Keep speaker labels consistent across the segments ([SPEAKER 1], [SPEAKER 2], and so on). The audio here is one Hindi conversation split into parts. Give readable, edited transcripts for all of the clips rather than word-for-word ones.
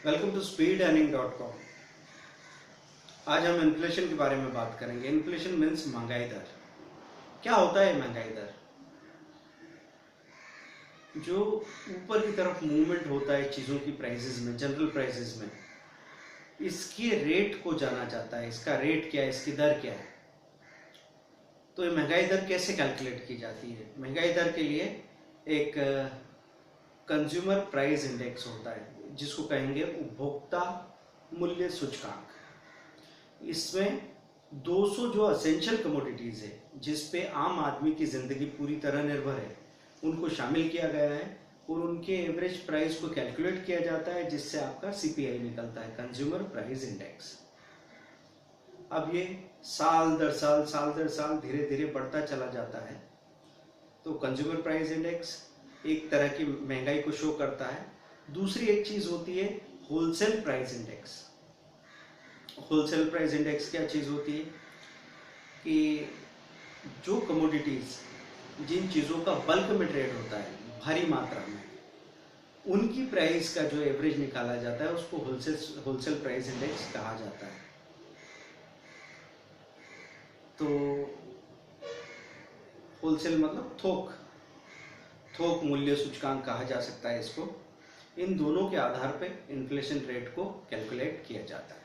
[SPEAKER 1] Welcome to speedearning.com। आज हम इन्फ्लेशन के बारे में बात करेंगे। इन्फ्लेशन मीन्स महंगाई दर। क्या होता है महंगाई दर? जो ऊपर की तरफ मूवमेंट होता है चीज़ों की प्राइसेस में, जनरल प्राइसेस में, इसके रेट को जाना जाता है। इसका रेट क्या है, इसकी दर क्या है। तो ये महंगाई दर कैसे कैलकुलेट की जाती है? महंगाई दर के लिए एक कंज्यूमर प्राइस इंडेक्स होता है, जिसको कहेंगे उपभोक्ता मूल्य सूचकांक। इसमें 200 जो असेंशियल कमोडिटीज है, जिस पे आम आदमी की जिंदगी पूरी तरह निर्भर है, उनको शामिल किया गया है और उनके एवरेज प्राइस को कैलकुलेट किया जाता है, जिससे आपका सीपीआई निकलता है, कंज्यूमर प्राइस इंडेक्स। अब ये साल दर साल धीरे धीरे बढ़ता चला जाता है। तो कंज्यूमर प्राइस इंडेक्स एक तरह की महंगाई को शो करता है। दूसरी एक चीज होती है wholesale price index. Wholesale price index क्या चीज होती है कि जो कमोडिटीज, जिन चीजों का बल्क में ट्रेड होता है भारी मात्रा में, उनकी प्राइस का जो एवरेज निकाला जाता है उसको होलसेल प्राइस इंडेक्स कहा जाता है। तो होलसेल मतलब थोक मूल्य सूचकांक कहा जा सकता है इसको। इन दोनों के आधार पे इन्फ्लेशन रेट को कैलकुलेट किया जाता है,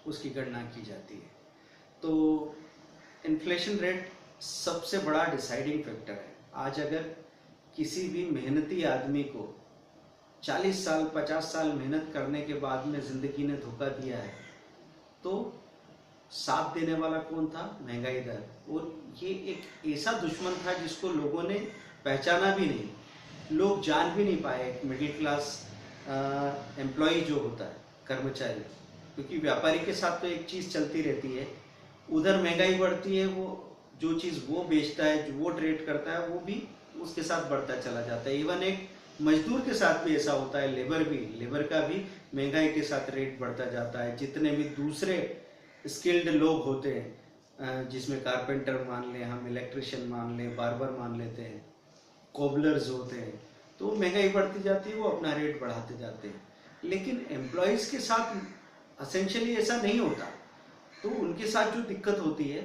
[SPEAKER 1] उसकी गणना की जाती है। तो इन्फ्लेशन रेट सबसे बड़ा डिसाइडिंग फैक्टर है। आज अगर किसी भी मेहनती आदमी को 40 साल 50 साल मेहनत करने के बाद में जिंदगी ने धोखा दिया है, तो साथ देने वाला कौन था? महंगाई दर। और ये एक ऐसा दुश्मन था जिसको लोगों ने पहचाना भी नहीं, लोग जान भी नहीं पाए। एक मिडिल क्लास एम्प्लॉय जो होता है, कर्मचारी, क्योंकि व्यापारी के साथ तो एक चीज़ चलती रहती है, उधर महंगाई बढ़ती है, वो जो चीज़ वो बेचता है, जो वो ट्रेड करता है, वो भी उसके साथ बढ़ता चला जाता है। इवन एक मजदूर के साथ भी ऐसा होता है, लेबर का भी महंगाई के साथ रेट बढ़ता जाता है। जितने भी दूसरे स्किल्ड लोग होते हैं, जिसमें कारपेंटर मान लें, हम इलेक्ट्रिशियन मान लें, बार्बर मान लेते हैं, कोबलर्स होते हैं, तो महंगाई बढ़ती जाती है, वो अपना रेट बढ़ाते जाते हैं। लेकिन एम्प्लॉयज़ के साथ असेंशियली ऐसा नहीं होता। तो उनके साथ जो दिक्कत होती है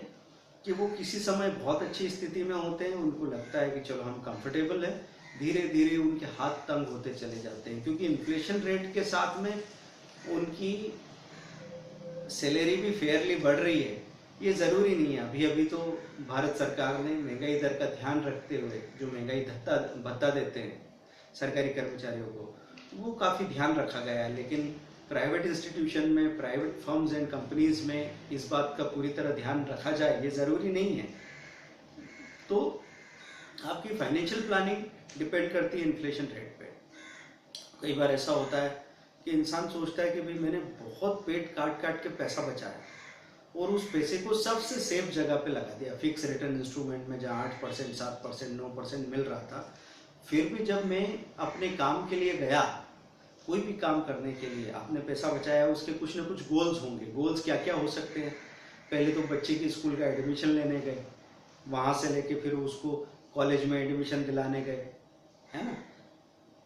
[SPEAKER 1] कि वो किसी समय बहुत अच्छी स्थिति में होते हैं, उनको लगता है कि चलो हम कंफर्टेबल है, धीरे धीरे उनके हाथ तंग होते चले जाते हैं, क्योंकि इन्फ्लेशन रेट के साथ में उनकी सैलरी भी फेयरली बढ़ रही है। ये ज़रूरी नहीं है। अभी तो भारत सरकार ने महंगाई दर का ध्यान रखते हुए जो महंगाई भत्ता देते हैं सरकारी कर्मचारियों को, वो काफ़ी ध्यान रखा गया है। लेकिन प्राइवेट इंस्टीट्यूशन में, प्राइवेट फर्म्स एंड कंपनीज में इस बात का पूरी तरह ध्यान रखा जाए, ये ज़रूरी नहीं है। तो आपकी फाइनेंशियल प्लानिंग डिपेंड करती है इन्फ्लेशन रेट पे। कई बार ऐसा होता है कि इंसान सोचता है कि भाई मैंने बहुत पेट काट के पैसा बचाया और उस पैसे को सबसे सेफ जगह पे लगा दिया, फिक्स रिटर्न इंस्ट्रूमेंट में, जहाँ 8%, 7%, 9% मिल रहा था। फिर भी जब मैं अपने काम के लिए गया, कोई भी काम करने के लिए आपने पैसा बचाया, उसके कुछ ना कुछ गोल्स होंगे। गोल्स क्या क्या हो सकते हैं? पहले तो बच्चे की स्कूल का एडमिशन लेने गए, वहाँ से लेके फिर उसको कॉलेज में एडमिशन दिलाने गए, है ना,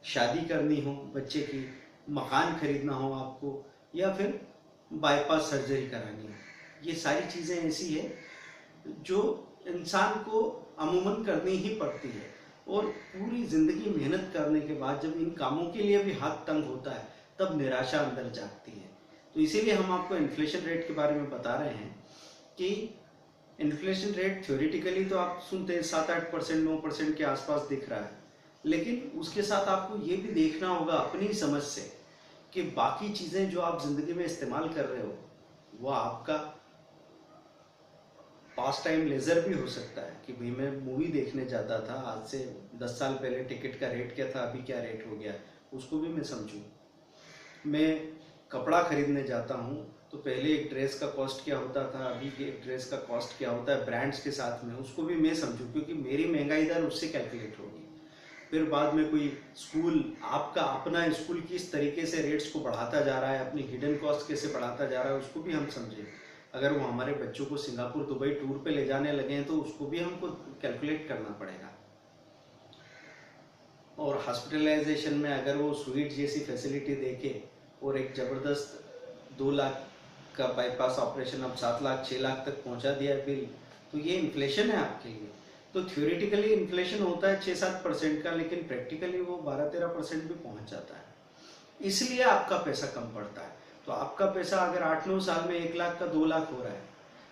[SPEAKER 1] शादी करनी हो बच्चे की, मकान खरीदना हो आपको, या फिर बाईपास सर्जरी करानी हो। ये सारी चीज़ें ऐसी है जो इंसान को अमूमन करनी ही पड़ती है। और पूरी ज़िंदगी मेहनत करने के बाद जब इन कामों के लिए भी हाथ तंग होता है, तब निराशा अंदर जागती है। तो इसीलिए हम आपको इन्फ्लेशन रेट के बारे में बता रहे हैं कि इन्फ्लेशन रेट थ्योरेटिकली तो आप सुनते हैं 7-8%, 9% के आसपास दिख रहा है, लेकिन उसके साथ आपको ये भी देखना होगा अपनी समझ से कि बाकी चीज़ें जो आप ज़िंदगी में इस्तेमाल कर रहे हो, वो आपका पास टाइम लेजर भी हो सकता है। कि भाई मैं मूवी देखने जाता था, आज से 10 साल पहले टिकट का रेट क्या था, अभी क्या रेट हो गया, उसको भी मैं समझूं। मैं कपड़ा खरीदने जाता हूँ, तो पहले एक ड्रेस का कॉस्ट क्या होता था, अभी एक ड्रेस का कॉस्ट क्या होता है ब्रांड्स के साथ में, उसको भी मैं समझूं, क्योंकि मेरी महंगाई दर उससे कैलकुलेट होगी। फिर बाद में कोई स्कूल, आपका अपना स्कूल किस तरीके से रेट्स को बढ़ाता जा रहा है, अपनी हिडन कॉस्ट कैसे बढ़ाता जा रहा है, उसको भी हम समझें। अगर वो हमारे बच्चों को सिंगापुर, दुबई टूर पे ले जाने लगे हैं, तो उसको भी हमको कैलकुलेट करना पड़ेगा। और हॉस्पिटलाइजेशन में अगर वो स्वीट जैसी फैसिलिटी देके और एक ज़बरदस्त 2 लाख का बाईपास ऑपरेशन अब 7 लाख 6 लाख तक पहुंचा दिया है बिल, तो ये इन्फ्लेशन है आपके लिए। तो थ्योरेटिकली इन्फ्लेशन होता है 6-7% का, लेकिन प्रैक्टिकली वो 12-13% भी पहुंच जाता है, इसलिए आपका पैसा कम पड़ता है। तो आपका पैसा अगर 8-9 साल में 1 लाख का 2 लाख हो रहा है,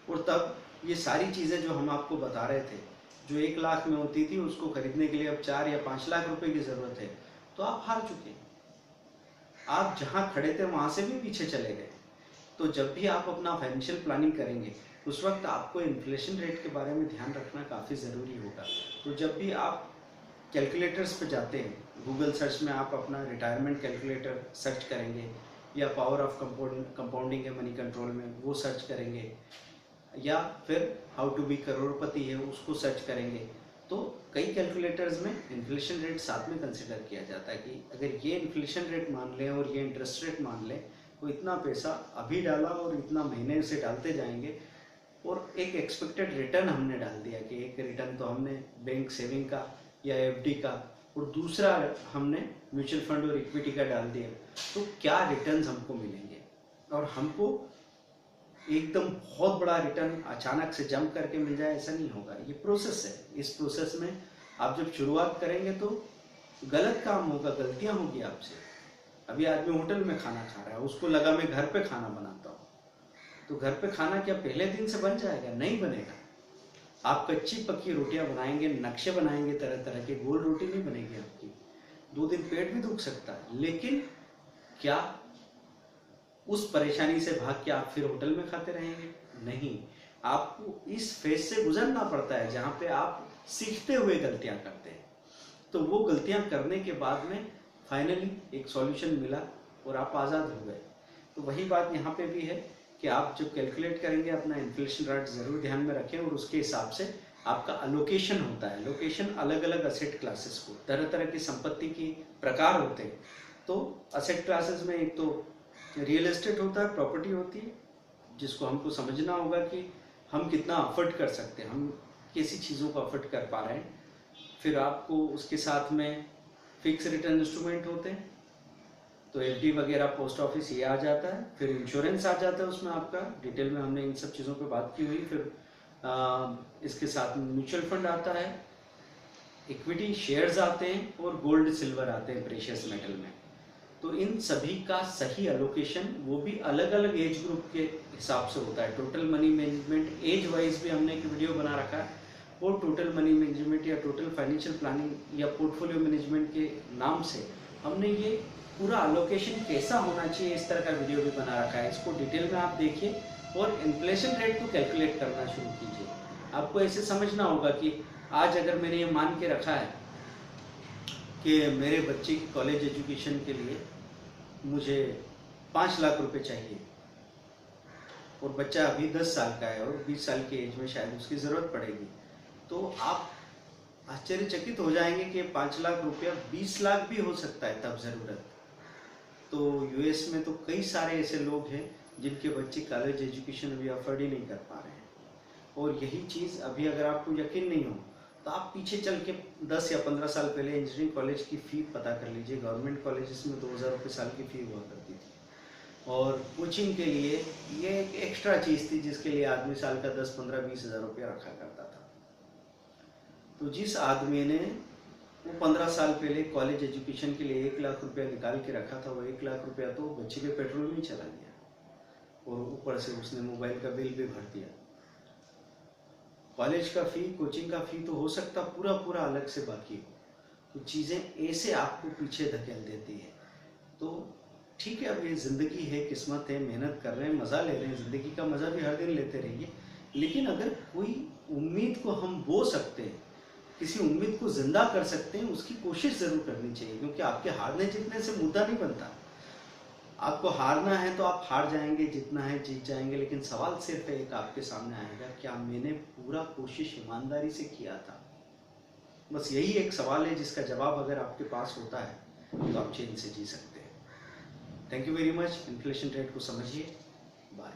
[SPEAKER 1] और तब ये सारी चीज़ें जो हम आपको बता रहे थे, जो 1 लाख में होती थी उसको खरीदने के लिए अब 4 या 5 लाख रुपए की ज़रूरत है, तो आप हार चुके। आप जहाँ खड़े थे वहाँ से भी पीछे चले गए। तो जब भी आप अपना फाइनेंशियल प्लानिंग करेंगे, उस वक्त आपको इन्फ्लेशन रेट के बारे में ध्यान रखना काफ़ी ज़रूरी होगा। तो जब भी आप कैलकुलेटर्स पे जाते हैं, गूगल सर्च में आप अपना रिटायरमेंट कैलकुलेटर सर्च करेंगे, या पावर ऑफ कंपाउंडिंग है मनी कंट्रोल में वो सर्च करेंगे, या फिर हाउ टू बी करोड़पति है उसको सर्च करेंगे, तो कई कैलकुलेटर्स में इन्फ्लेशन रेट साथ में कंसिडर किया जाता है कि अगर ये इन्फ्लेशन रेट मान लें और ये इंटरेस्ट रेट मान लें, तो इतना पैसा अभी डाला और इतना महीने से डालते जाएंगे, और एक एक्सपेक्टेड रिटर्न हमने डाल दिया कि एक रिटर्न तो हमने बैंक सेविंग का या एफडी का, और दूसरा हमने म्यूचुअल फंड और इक्विटी का डाल दिया, तो क्या रिटर्न्स हमको मिलेंगे। और हमको एकदम बहुत बड़ा रिटर्न अचानक से जंप करके मिल जाए ऐसा नहीं होगा, ये प्रोसेस है। इस प्रोसेस में आप जब शुरुआत करेंगे तो गलत काम होगा, गलतियां होगी आपसे। अभी आदमी होटल में खाना खा रहा है, उसको लगा मैं घर पे खाना बनाता हूँ, तो घर पे खाना क्या पहले दिन से बन जाएगा? नहीं बनेगा। आप कच्ची पक्की रोटियां बनाएंगे, नक्शे बनाएंगे तरह तरह के, गोल रोटी नहीं बनेगी आपकी। 2 दिन पेट भी दुख सकता है, लेकिन क्या उस परेशानी से भाग के आप फिर होटल में खाते रहेंगे? नहीं। आपको इस फेज से गुजरना पड़ता है जहां पे आप सीखते हुए गलतियां करते हैं। तो वो गलतियां करने के बाद में फाइनली एक सॉल्यूशन मिला और आप आज़ाद हो गए। तो वही बात यहाँ पे भी है कि आप जब कैलकुलेट करेंगे अपना इन्फ्लेशन रेट ज़रूर ध्यान में रखें, और उसके हिसाब से आपका अलोकेशन होता है। लोकेशन अलग अलग असेट क्लासेस को, तरह तरह की संपत्ति की प्रकार होते हैं। तो असेट क्लासेस में एक तो रियल एस्टेट होता है, प्रॉपर्टी होती है, जिसको हमको समझना होगा कि हम कितना अफोर्ड कर सकते हैं, हम कैसी चीज़ों को अफोर्ड कर पा रहे हैं। फिर आपको उसके साथ में फिक्स रिटर्न इंस्ट्रूमेंट होते हैं, तो एफडी वगैरह, पोस्ट ऑफिस, ये आ जाता है। फिर इंश्योरेंस आ जाता है उसमें आपका, डिटेल में हमने इन सब चीज़ों पे बात की हुई। फिर इसके साथ में म्यूचुअल फंड आता है, इक्विटी शेयर्स आते हैं, और गोल्ड सिल्वर आते हैं प्रेशियस मेटल में। तो इन सभी का सही अलोकेशन वो भी अलग अलग एज ग्रुप के हिसाब से होता है। Total money management age wise भी हमने एक वीडियो बना रखा है, और टोटल मनी मैनेजमेंट या टोटल फाइनेंशियल प्लानिंग या पोर्टफोलियो मैनेजमेंट के नाम से हमने ये पूरा अलोकेशन कैसा होना चाहिए इस तरह का वीडियो भी बना रखा है। इसको डिटेल में आप देखिए और इन्फ्लेशन रेट को कैलकुलेट करना शुरू कीजिए। आपको ऐसे समझना होगा कि आज अगर मैंने ये मान के रखा है कि मेरे बच्चे की कॉलेज एजुकेशन के लिए मुझे 5 लाख रुपए चाहिए, और बच्चा अभी 10 साल का है और 20 साल की एज में शायद उसकी ज़रूरत पड़ेगी, तो आप आश्चर्यचकित हो जाएंगे कि 5 लाख रुपया 20 लाख भी हो सकता है तब ज़रूरत। तो यूएस में तो कई सारे ऐसे लोग हैं जिनके बच्चे कॉलेज एजुकेशन अभी अफोर्ड ही नहीं कर पा रहे हैं। और यही चीज़ अभी अगर आपको यकीन नहीं हो तो आप पीछे चल के 10 या 15 साल पहले इंजीनियरिंग कॉलेज की फ़ी पता कर लीजिए। गवर्नमेंट कॉलेजेस में 2000 रुपये साल की फ़ी हुआ करती थी, और कोचिंग के लिए ये एक एक्स्ट्रा चीज़ थी जिसके लिए आदमी साल का 10, 15, 20 हज़ार रुपया रखा करता था। तो जिस आदमी ने वो 15 साल पहले कॉलेज एजुकेशन के लिए 1 लाख रुपया निकाल के रखा था, वो 1 लाख रुपया तो बच्चे के पेट्रोल में ही चला गया, और ऊपर से उसने मोबाइल का बिल भी भर दिया। कॉलेज का फ़ी, कोचिंग का फ़ी तो हो सकता पूरा पूरा अलग से बाकी हो, तो चीज़ें ऐसे आपको पीछे धकेल देती है। तो ठीक है, अब ये ज़िंदगी है, किस्मत है, मेहनत कर रहे हैं, मज़ा ले रहे हैं, ज़िंदगी का मज़ा भी हर दिन लेते रहिए। लेकिन अगर कोई उम्मीद को हम बो सकते हैं, किसी उम्मीद को जिंदा कर सकते हैं, उसकी कोशिश ज़रूर करनी चाहिए, क्योंकि आपके हारने जीतने से मुद्दा नहीं बनता। आपको हारना है तो आप हार जाएंगे, जीतना है जीत जाएंगे, लेकिन सवाल सिर्फ एक आपके सामने आएगा, क्या मैंने पूरा कोशिश ईमानदारी से किया था? बस यही एक सवाल है जिसका जवाब अगर आपके पास होता है तो आप चैन से जी सकते हैं। Thank you very much. Inflation rate को समझिए। बाय।